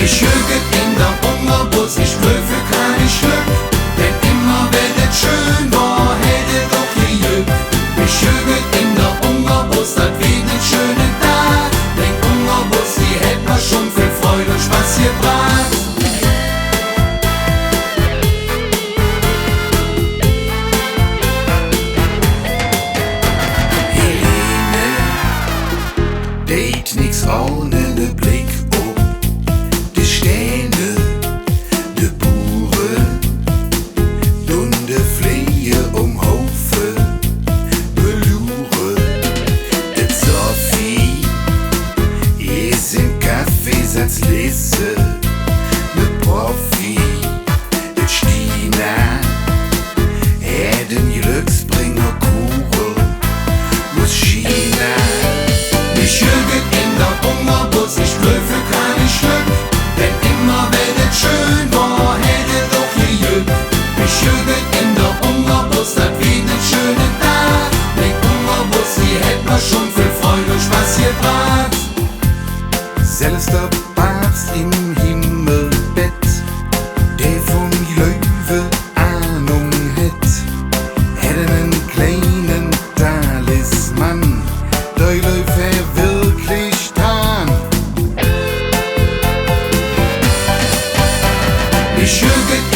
Ich hüget in der Hungerbus, ich prüfe kein Glück, denn immer wenn es schön war, hätte doch gejuckt. Ich hüget in der Hungerbus, das wie nen schönen Tag, den Hungerbus, die hätt mir schon viel Freude und Spaß gebracht. Date nix ohne ne Blick um de Stände, de Buren, dunde Flehe Hofe, Belure, et Sophie, is im Kaffeesatz lese, ne Profi, et Stina, den Glücksbringer Kure, aus China. Ich hüget in der Hungerbus, ich prüfe kein Glück, denn immer wenn es schön war, hätte doch gejuckt. Ich hüget in der Hungerbus, das wie nen schönen Tag, den Hungerbus, die hätt mir schon viel Freude und Spaß gebracht. Selbster Papst im Himmelbett, der von Löwe Ahnung hätt, hätte nen kleinen Talisman, der Löwe wirklich dran. Ich hüget